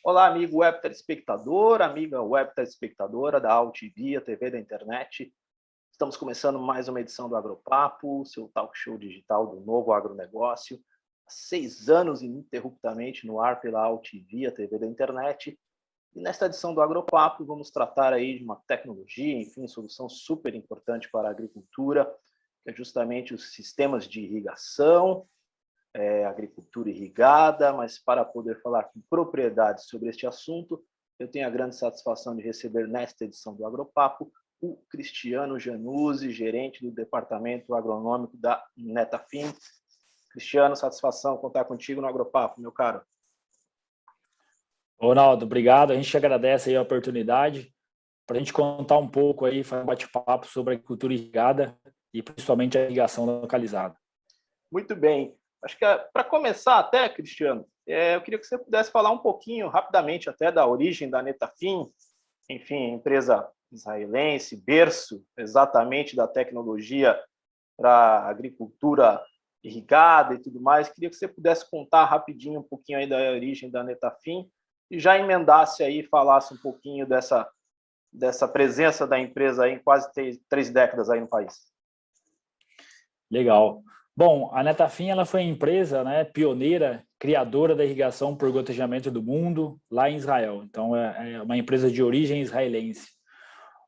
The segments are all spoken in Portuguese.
Olá, amigo web telespectador, amiga web telespectadora da AltV, a TV da internet. Estamos começando mais uma edição do Agropapo, seu talk show digital do novo agronegócio. Há 6 anos ininterruptamente no ar pela AltV, a TV da internet. E nesta edição do Agropapo vamos tratar aí de uma tecnologia, enfim, solução super importante para a agricultura, que é justamente os sistemas de irrigação, agricultura irrigada, mas para poder falar com propriedade sobre este assunto, eu tenho a grande satisfação de receber nesta edição do Agropapo o Cristiano Januzzi, gerente do Departamento Agronômico da Netafim. Cristiano, satisfação contar contigo no Agropapo, meu caro. Ronaldo, obrigado. A gente agradece aí a oportunidade para a gente contar um pouco aí, fazer um bate-papo sobre a agricultura irrigada e principalmente a irrigação localizada. Muito bem. Acho que para começar até, Cristiano, eu queria que você pudesse falar um pouquinho, rapidamente até, da origem da Netafim, enfim, empresa israelense, berço exatamente da tecnologia para a agricultura irrigada e tudo mais. Queria que você pudesse contar rapidinho um pouquinho aí da origem da Netafim e já emendasse aí, falasse um pouquinho dessa presença da empresa aí em quase 3 décadas aí no país. Legal. Bom, a Netafim ela foi a empresa, né, pioneira, criadora da irrigação por gotejamento do mundo, lá em Israel. Então, é uma empresa de origem israelense,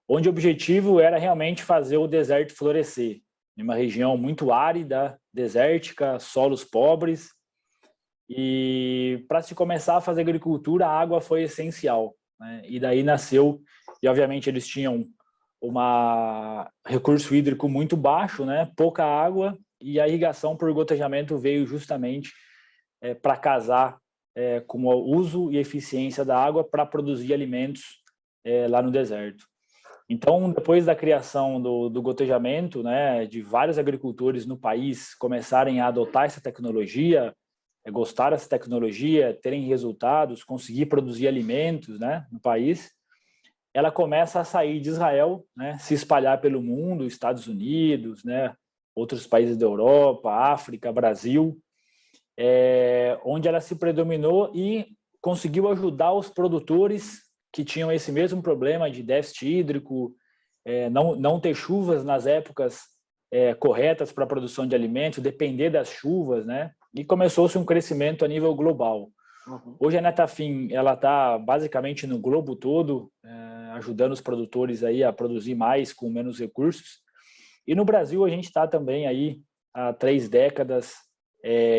onde o objetivo era realmente fazer o deserto florescer, em uma região muito árida, desértica, solos pobres. E para se começar a fazer agricultura, a água foi essencial, né? E daí nasceu, e obviamente eles tinham um recurso hídrico muito baixo, né? Pouca água, e a irrigação por gotejamento veio justamente para casar com o uso e eficiência da água para produzir alimentos lá no deserto. Então, depois da criação do gotejamento, né, de vários agricultores no país começarem a adotar essa tecnologia, gostar dessa tecnologia, terem resultados, conseguir produzir alimentos, né, no país, ela começa a sair de Israel, né, se espalhar pelo mundo, Estados Unidos, né, outros países da Europa, África, Brasil, onde ela se predominou e conseguiu ajudar os produtores que tinham esse mesmo problema de déficit hídrico, não ter chuvas nas épocas corretas para a produção de alimentos, depender das chuvas, né? E começou-se um crescimento a nível global. Uhum. Hoje a Netafim ela está basicamente no globo todo, ajudando os produtores aí a produzir mais com menos recursos. E no Brasil a gente está também aí há 3 décadas,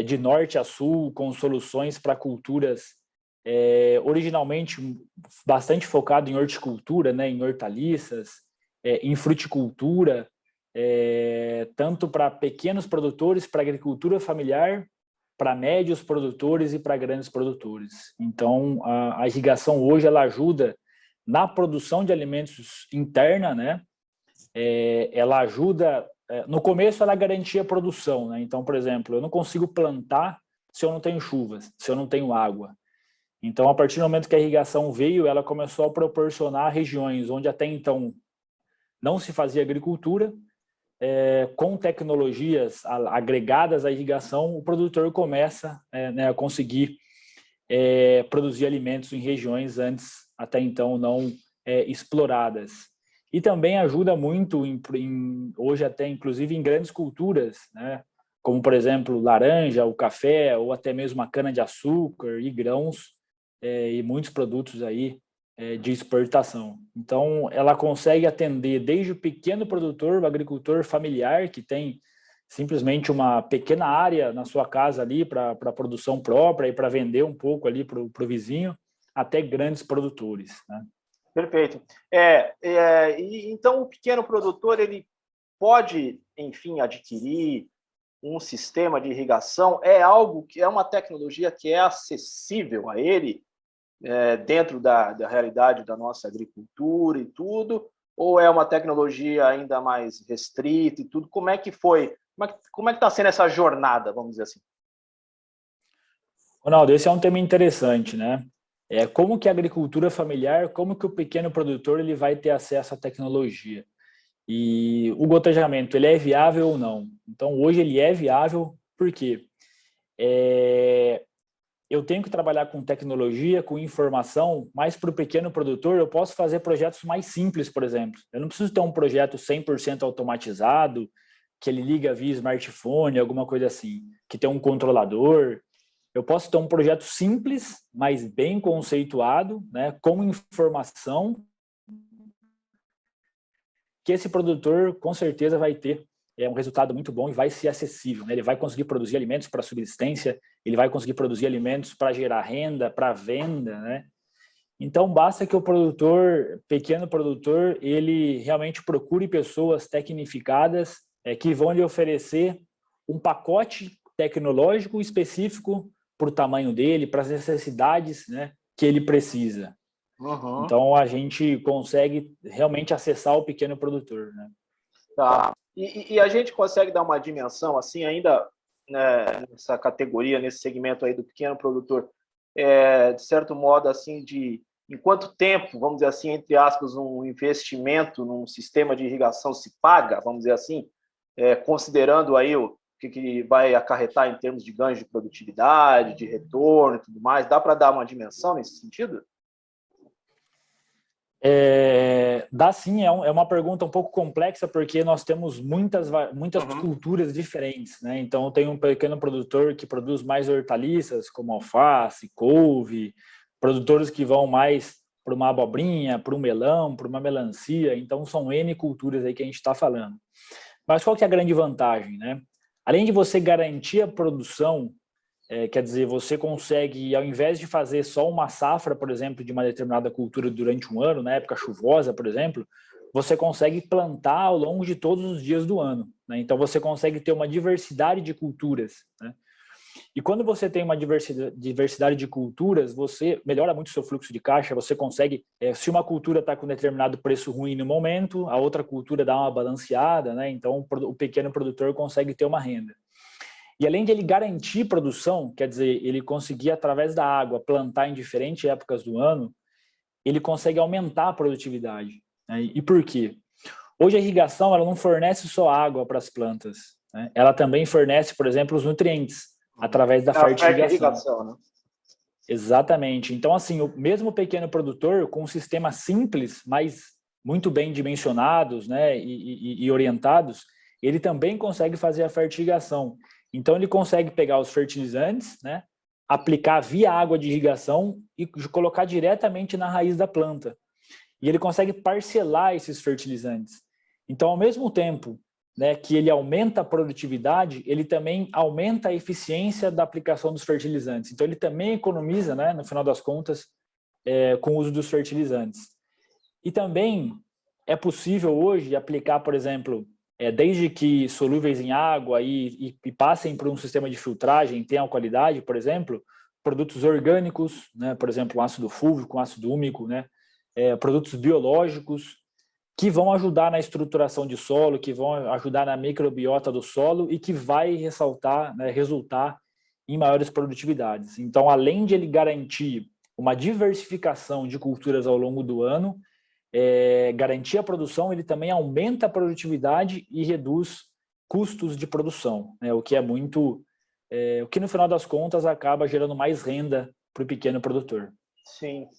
de norte a sul, com soluções para culturas originalmente bastante focado em horticultura, né, em hortaliças, em fruticultura, tanto para pequenos produtores, para agricultura familiar, para médios produtores e para grandes produtores. Então, a irrigação hoje ela ajuda na produção de alimentos interna, né? Ela ajuda, no começo ela garantia a produção, né? Então, por exemplo, eu não consigo plantar se eu não tenho chuvas, se eu não tenho água. Então, a partir do momento que a irrigação veio, ela começou a proporcionar regiões onde até então não se fazia agricultura, com tecnologias agregadas à irrigação, o produtor começa a conseguir produzir alimentos em regiões antes, até então, não exploradas. E também ajuda muito, hoje até inclusive em grandes culturas, né? Como, por exemplo, laranja, o café, ou até mesmo a cana-de-açúcar e grãos, e muitos produtos aí de exportação. Então, ela consegue atender desde o pequeno produtor, o agricultor familiar, que tem simplesmente uma pequena área na sua casa ali para produção própria e para vender um pouco ali para o vizinho, até grandes produtores, né? Perfeito. Então, o pequeno produtor ele pode, enfim, adquirir um sistema de irrigação? É algo que é uma tecnologia que é acessível a ele, dentro da realidade da nossa agricultura e tudo, ou é uma tecnologia ainda mais restrita e tudo? Como é que foi? Como é que está sendo essa jornada, vamos dizer assim? Ronaldo, esse é um tema interessante, né? Como que a agricultura familiar, como que o pequeno produtor ele vai ter acesso à tecnologia? E o gotejamento, ele é viável ou não? Então, hoje ele é viável, por quê? eu tenho que trabalhar com tecnologia, com informação, mas para o pequeno produtor eu posso fazer projetos mais simples, por exemplo. Eu não preciso ter um projeto 100% automatizado, que ele liga via smartphone, alguma coisa assim, que tem um controlador. Eu posso ter um projeto simples, mas bem conceituado, né, com informação, que esse produtor com certeza vai ter um resultado muito bom e vai ser acessível, né? Ele vai conseguir produzir alimentos para subsistência, ele vai conseguir produzir alimentos para gerar renda, para venda, né? Então, basta que o produtor, pequeno produtor, ele realmente procure pessoas tecnificadas que vão lhe oferecer um pacote tecnológico específico para o tamanho dele, para as necessidades, né, que ele precisa. Uhum. Então, a gente consegue realmente acessar o pequeno produtor, né? Tá. E a gente consegue dar uma dimensão, assim, ainda, né, nessa categoria, nesse segmento aí do pequeno produtor, de certo modo, assim, de em quanto tempo, vamos dizer assim, entre aspas, um investimento num sistema de irrigação se paga, vamos dizer assim, considerando aí o que vai acarretar em termos de ganho de produtividade, de retorno e tudo mais, dá para dar uma dimensão nesse sentido? Dá sim, é uma pergunta um pouco complexa, porque nós temos muitas culturas diferentes, né? Então, tem um pequeno produtor que produz mais hortaliças, como alface, couve, produtores que vão mais para uma abobrinha, para um melão, para uma melancia. Então, são N culturas aí que a gente está falando. Mas qual que é a grande vantagem, né? Além de você garantir a produção, quer dizer, você consegue, ao invés de fazer só uma safra, por exemplo, de uma determinada cultura durante um ano, na época chuvosa, por exemplo, você consegue plantar ao longo de todos os dias do ano, né? Então, você consegue ter uma diversidade de culturas, né? E quando você tem uma diversidade de culturas, você melhora muito o seu fluxo de caixa, você consegue, se uma cultura está com determinado preço ruim no momento, a outra cultura dá uma balanceada, né? Então, o pequeno produtor consegue ter uma renda. E além de ele garantir produção, quer dizer, ele conseguir, através da água, plantar em diferentes épocas do ano, ele consegue aumentar a produtividade, né? E por quê? Hoje a irrigação ela não fornece só água para as plantas, né? Ela também fornece, por exemplo, os nutrientes, através da fertirrigação. Né? Exatamente. Então, assim, o mesmo pequeno produtor, com um sistema simples, mas muito bem dimensionados, né, e orientados, ele também consegue fazer a fertirrigação. Então, ele consegue pegar os fertilizantes, né, aplicar via água de irrigação e colocar diretamente na raiz da planta. E ele consegue parcelar esses fertilizantes. Então, ao mesmo tempo, né, que ele aumenta a produtividade, ele também aumenta a eficiência da aplicação dos fertilizantes. Então, ele também economiza, né, no final das contas, com o uso dos fertilizantes. E também é possível hoje aplicar, por exemplo, desde que solúveis em água e passem por um sistema de filtragem, tenham qualidade, por exemplo, produtos orgânicos, né, por exemplo, ácido fúlvico, ácido úmico, né, produtos biológicos, que vão ajudar na estruturação de solo, que vão ajudar na microbiota do solo e que vai ressaltar, né, resultar em maiores produtividades. Então, além de ele garantir uma diversificação de culturas ao longo do ano, garantir a produção, ele também aumenta a produtividade e reduz custos de produção, né, o que é muito, o que no final das contas acaba gerando mais renda para o pequeno produtor. Sim.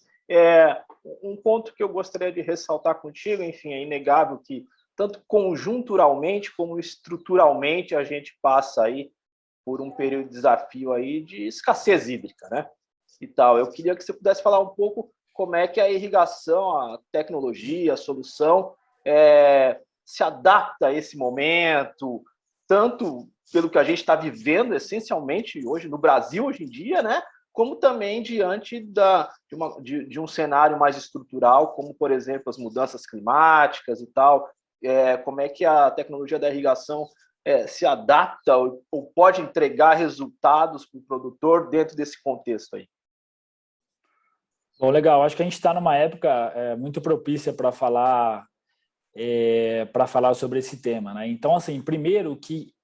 Um ponto que eu gostaria de ressaltar contigo, enfim, é inegável que tanto conjunturalmente como estruturalmente a gente passa aí por um período de desafio aí de escassez hídrica, né? E tal. Eu queria que você pudesse falar um pouco como é que a irrigação, a tecnologia, a solução se adapta a esse momento, tanto pelo que a gente está vivendo essencialmente hoje no Brasil hoje em dia, né? Como também diante de um cenário mais estrutural, como, por exemplo, as mudanças climáticas e tal. Como é que a tecnologia da irrigação se adapta ou pode entregar resultados para o produtor dentro desse contexto aí? Bom, legal. Acho que a gente está numa época muito propícia para falar sobre esse tema, né? Então, assim, primeiro que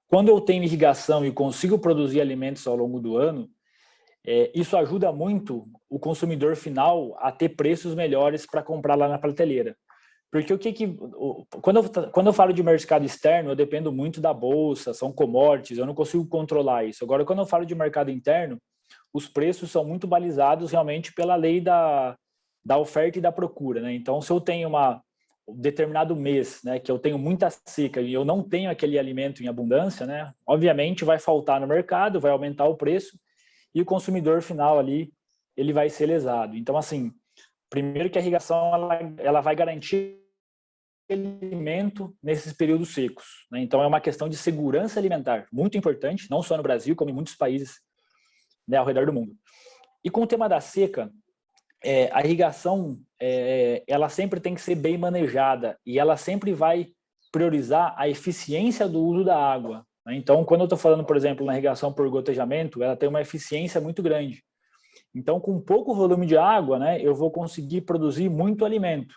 quando eu tenho irrigação e consigo produzir alimentos ao longo do ano, isso ajuda muito o consumidor final a ter preços melhores para comprar lá na prateleira. Porque quando eu falo de mercado externo, eu dependo muito da bolsa, são commodities, eu não consigo controlar isso. Agora, quando eu falo de mercado interno, os preços são muito balizados realmente pela lei da oferta e da procura, né? Então, se eu tenho um determinado mês, né, que eu tenho muita seca e eu não tenho aquele alimento em abundância, né, obviamente vai faltar no mercado, vai aumentar o preço e o consumidor final ali, ele vai ser lesado. Então, assim, primeiro que a irrigação ela vai garantir alimento nesses períodos secos, né? Então, é uma questão de segurança alimentar, muito importante, não só no Brasil, como em muitos países, né, ao redor do mundo. E com o tema da seca, a irrigação, ela sempre tem que ser bem manejada e ela sempre vai priorizar a eficiência do uso da água, né? Então, quando eu estou falando, por exemplo, na irrigação por gotejamento, ela tem uma eficiência muito grande. Então, com pouco volume de água, né, eu vou conseguir produzir muito alimento.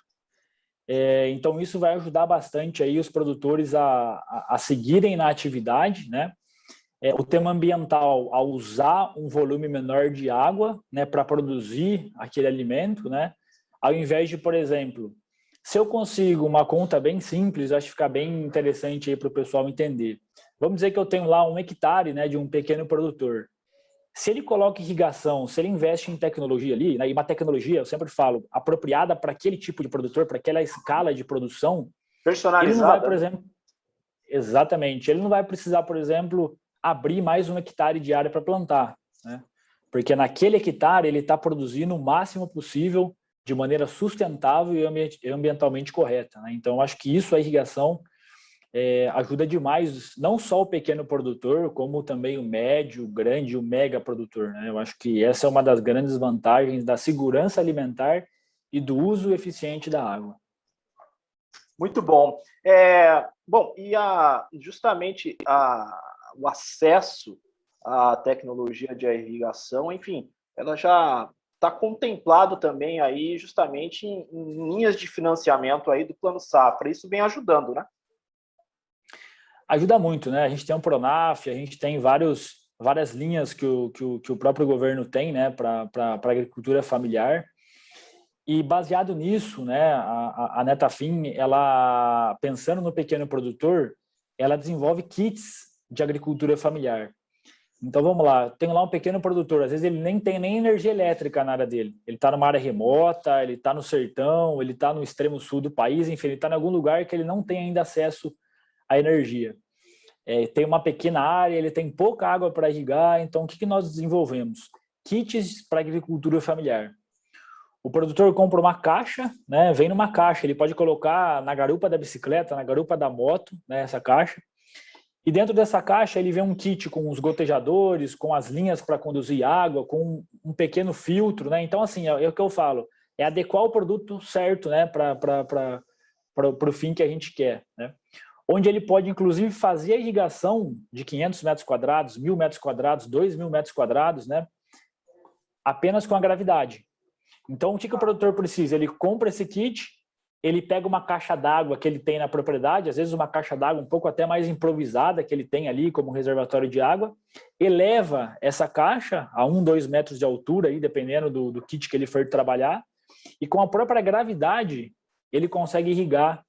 Então, isso vai ajudar bastante aí os produtores a seguirem na atividade, né? O tema ambiental, ao usar um volume menor de água, né, para produzir aquele alimento, né, ao invés de, por exemplo, se eu consigo uma conta bem simples, acho que fica bem interessante aí para o pessoal entender. Vamos dizer que eu tenho lá 1 hectare, né, de um pequeno produtor. Se ele coloca irrigação, se ele investe em tecnologia ali, né, e uma tecnologia, eu sempre falo, apropriada para aquele tipo de produtor, para aquela escala de produção, ele não vai, por exemplo, exatamente, ele não vai precisar, por exemplo, abrir mais 1 hectare de área para plantar, né? Porque naquele hectare ele está produzindo o máximo possível de maneira sustentável e ambientalmente correta, né? Então, acho que isso, a irrigação, ajuda demais, não só o pequeno produtor, como também o médio, o grande, o mega produtor, né? Eu acho que essa é uma das grandes vantagens da segurança alimentar e do uso eficiente da água. Muito bom. Bom, e justamente o acesso à tecnologia de irrigação, enfim, ela já está contemplado também aí justamente em linhas de financiamento aí do Plano Safra. Isso vem ajudando, né? Ajuda muito, né? A gente tem um Pronaf, a gente tem várias linhas que o próprio governo tem, né, para a agricultura familiar. E baseado nisso, né, a Netafim, ela, pensando no pequeno produtor, ela desenvolve kits de agricultura familiar. Então, vamos lá, tem lá um pequeno produtor, às vezes ele nem tem nem energia elétrica na área dele. Ele está numa área remota, ele está no sertão, ele está no extremo sul do país, enfim, ele está em algum lugar que ele não tem ainda acesso à energia. Tem uma pequena área, ele tem pouca água para irrigar, então o que nós desenvolvemos? Kits para agricultura familiar. O produtor compra uma caixa, né, vem numa caixa, ele pode colocar na garupa da bicicleta, na garupa da moto, né, essa caixa, e dentro dessa caixa ele vem um kit com os gotejadores, com as linhas para conduzir água, com um pequeno filtro, né? Então, assim, é o que eu falo, é adequar o produto certo, né, para o fim que a gente quer, né? Onde ele pode, inclusive, fazer a irrigação de 500 metros quadrados, 1.000 metros quadrados, 2.000 metros quadrados, né, apenas com a gravidade. Então, o que o produtor precisa? Ele compra esse kit, ele pega uma caixa d'água que ele tem na propriedade, às vezes uma caixa d'água um pouco até mais improvisada que ele tem ali como reservatório de água, eleva essa caixa a 1, 2 metros de altura, aí, dependendo do kit que ele for trabalhar, e com a própria gravidade ele consegue irrigar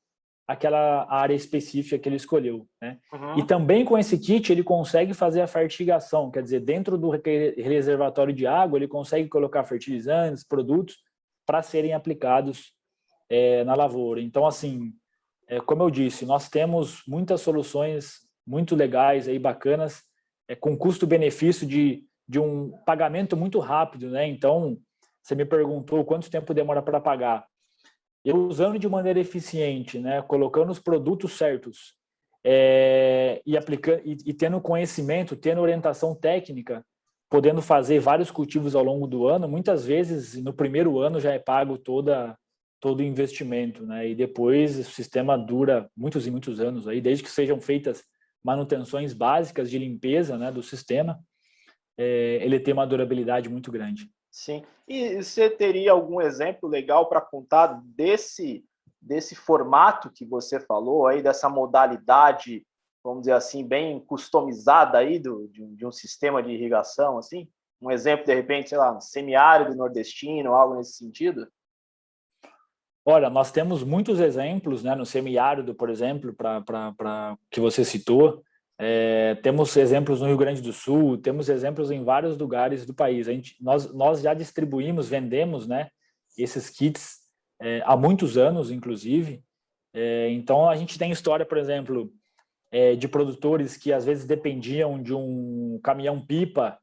aquela área específica que ele escolheu, né? Uhum. E também com esse kit ele consegue fazer a fertigação, quer dizer, dentro do reservatório de água ele consegue colocar fertilizantes, produtos para serem aplicados na lavoura. Então, assim, como eu disse, nós temos muitas soluções muito legais aí, bacanas, com custo-benefício de um pagamento muito rápido, né? Então, você me perguntou quanto tempo demora para pagar. Eu usando de maneira eficiente, né, colocando os produtos certos e aplicando e tendo conhecimento, tendo orientação técnica, podendo fazer vários cultivos ao longo do ano, muitas vezes no primeiro ano já é pago todo o investimento, né? E depois o sistema dura muitos e muitos anos aí, desde que sejam feitas manutenções básicas de limpeza, né, do sistema, ele tem uma durabilidade muito grande. Sim. E você teria algum exemplo legal para contar desse formato que você falou aí, dessa modalidade, vamos dizer assim, bem customizada aí de um sistema de irrigação, assim? Um exemplo, de repente, sei lá, um semiárido nordestino, algo nesse sentido? Olha, nós temos muitos exemplos, né, no semiárido, por exemplo, que você citou. Temos exemplos no Rio Grande do Sul, temos exemplos em vários lugares do país. Nós já distribuímos, vendemos, né, esses kits há muitos anos, inclusive. Então, a gente tem história, por exemplo, de produtores que às vezes dependiam de um caminhão-pipa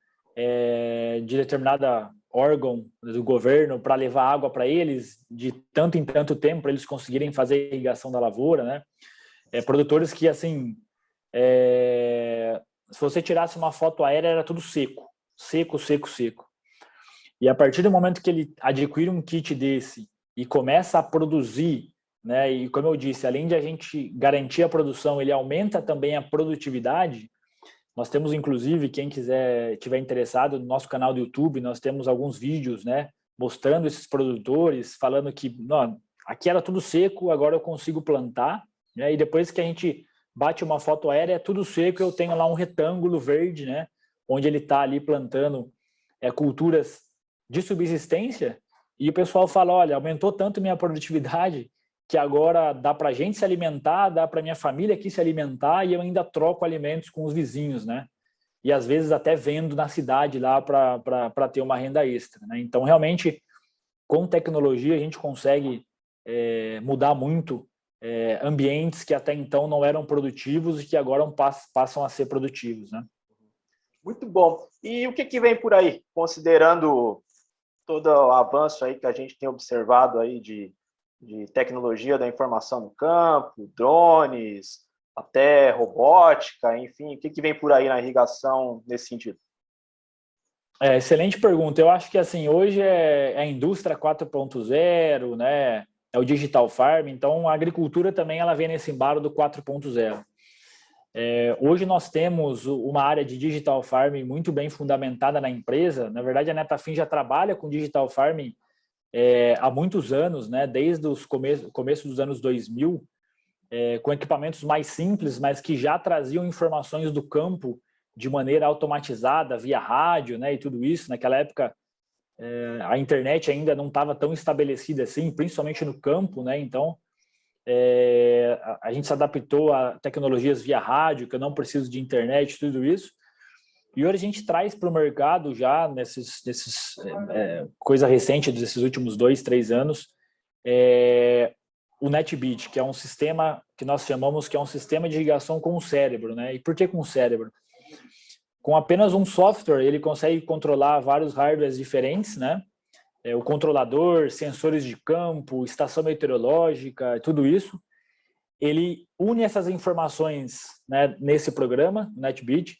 de determinada órgão do governo para levar água para eles de tanto em tanto tempo para eles conseguirem fazer a irrigação da lavoura, né? Produtores que, assim, se você tirasse uma foto aérea, era tudo seco, seco, seco, seco. E a partir do momento que ele adquire um kit desse e começa a produzir, né, e como eu disse, além de a gente garantir a produção, ele aumenta também a produtividade. Nós temos, inclusive, quem tiver interessado, no nosso canal do YouTube, nós temos alguns vídeos, né, mostrando esses produtores, falando que não, aqui era tudo seco, agora eu consigo plantar, né, e depois que a gente bate uma foto aérea, é tudo seco, eu tenho lá um retângulo verde, né, onde ele está ali plantando culturas de subsistência, e o pessoal fala, olha, aumentou tanto minha produtividade que agora dá para a gente se alimentar, dá para minha família aqui se alimentar e eu ainda troco alimentos com os vizinhos, né? E às vezes até vendo na cidade lá para ter uma renda extra, né? Então, realmente, com tecnologia, a gente consegue mudar muito ambientes que até então não eram produtivos e que agora passam a ser produtivos, né? Muito bom. E o que vem por aí, considerando todo o avanço aí que a gente tem observado aí de tecnologia da informação no campo, drones, até robótica, enfim, o que vem por aí na irrigação nesse sentido? Excelente pergunta. Eu acho que assim, hoje é a indústria 4.0, né? É o digital farm, então a agricultura também ela vem nesse embalo do 4.0. Hoje nós temos uma área de digital farm muito bem fundamentada na empresa. Na verdade, a Netafim já trabalha com digital farm há muitos anos, né? Desde os começo dos anos 2000, com equipamentos mais simples, mas que já traziam informações do campo de maneira automatizada, via rádio, né? E tudo isso. Naquela época, a internet ainda não estava tão estabelecida assim, principalmente no campo, né? Então, a gente se adaptou a tecnologias via rádio, que eu não preciso de internet, tudo isso. E hoje a gente traz para o mercado já, coisa recente desses últimos 2, 3 anos, o NetBeat, que é um sistema que nós chamamos que é um sistema de irrigação com o cérebro, né? E por que com o cérebro? Com apenas um software, ele consegue controlar vários hardwares diferentes, né? O controlador, sensores de campo, estação meteorológica, tudo isso. Ele une essas informações, né, nesse programa, NetBeat,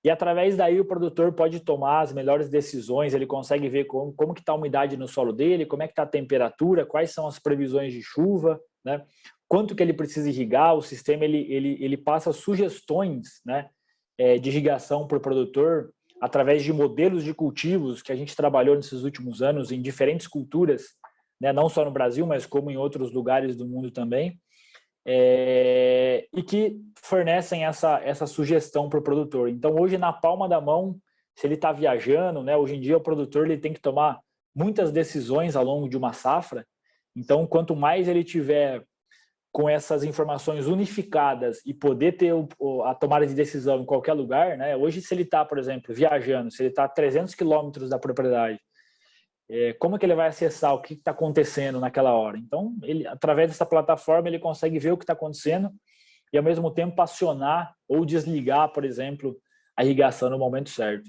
e através daí o produtor pode tomar as melhores decisões, ele consegue ver como que está a umidade no solo dele, como é que está a temperatura, quais são as previsões de chuva, né? Quanto que ele precisa irrigar, o sistema ele passa sugestões, né, de irrigação para o produtor através de modelos de cultivos que a gente trabalhou nesses últimos anos em diferentes culturas, né, não só no Brasil, mas como em outros lugares do mundo também. E que fornecem essa sugestão para o produtor. Então, hoje, na palma da mão, se ele está viajando, né, hoje em dia o produtor ele tem que tomar muitas decisões ao longo de uma safra. Então, quanto mais ele tiver com essas informações unificadas e poder ter a tomada de decisão em qualquer lugar, né? Hoje, se ele está, por exemplo, viajando, se ele está a 300 quilômetros da propriedade, como que ele vai acessar o que está acontecendo naquela hora? Então, ele, através dessa plataforma, ele consegue ver o que está acontecendo e, ao mesmo tempo, acionar ou desligar, por exemplo, a irrigação no momento certo.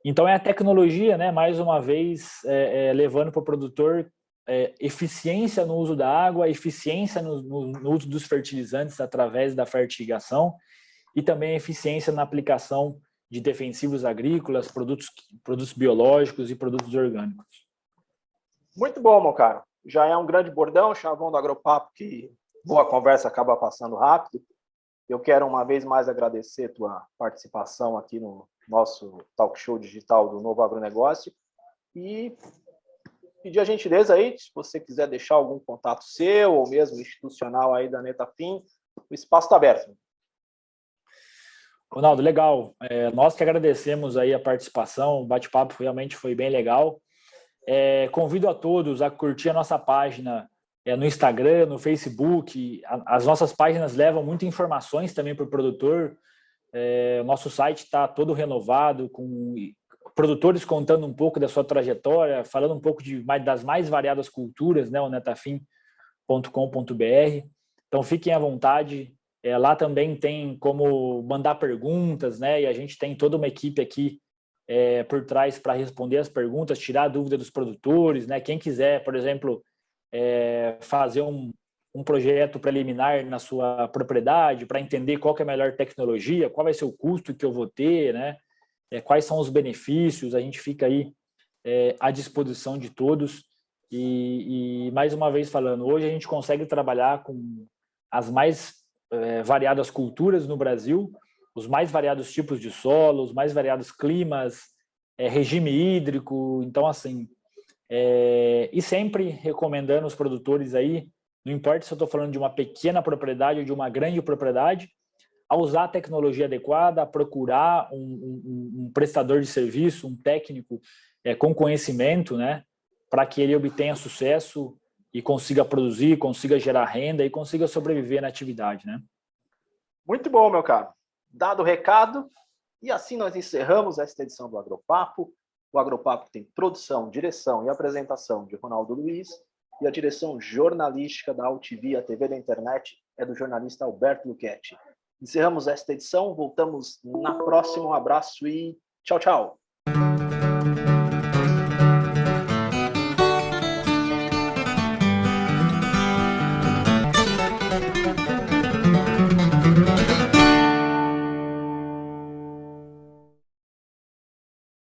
Então, é a tecnologia, né, mais uma vez, levando para o produtor eficiência no uso da água, eficiência no uso dos fertilizantes através da fertirrigação e também eficiência na aplicação de defensivos agrícolas, produtos biológicos e produtos orgânicos. Muito bom, meu cara. Já é um grande bordão, chavão do Agropapo, que boa conversa acaba passando rápido. Eu quero uma vez mais agradecer tua participação aqui no nosso talk show digital do Novo Agronegócio e pedir a gentileza aí, se você quiser deixar algum contato seu ou mesmo institucional aí da Netafim, o espaço está aberto. Ronaldo, legal. Nós que agradecemos aí a participação, o bate-papo realmente foi bem legal. Convido a todos a curtir a nossa página no Instagram, no Facebook. As nossas páginas levam muitas informações também para o produtor, O nosso site está todo renovado, com produtores contando um pouco da sua trajetória, falando um pouco das mais variadas culturas, né, o netafim.com.br. Então, fiquem à vontade. Lá também tem como mandar perguntas, né, e a gente tem toda uma equipe aqui por trás para responder as perguntas, tirar a dúvida dos produtores, né? Quem quiser, por exemplo, fazer um projeto preliminar na sua propriedade para entender qual que é a melhor tecnologia, qual vai ser o custo que eu vou ter, né? Quais são os benefícios, a gente fica aí à disposição de todos. E mais uma vez falando, hoje a gente consegue trabalhar com as mais variadas culturas no Brasil, os mais variados tipos de solo, os mais variados climas, regime hídrico. Então, assim, e sempre recomendando os produtores aí, não importa se eu estou falando de uma pequena propriedade ou de uma grande propriedade, a usar a tecnologia adequada, a procurar um prestador de serviço, um técnico com conhecimento, né, para que ele obtenha sucesso e consiga produzir, consiga gerar renda e consiga sobreviver na atividade, né? Muito bom, meu caro. Dado o recado, e assim nós encerramos esta edição do Agropapo. O Agropapo tem produção, direção e apresentação de Ronaldo Luiz, e a direção jornalística da Altivia TV da Internet é do jornalista Alberto Luchetti. Encerramos esta edição, voltamos na próxima. Um abraço e tchau, tchau.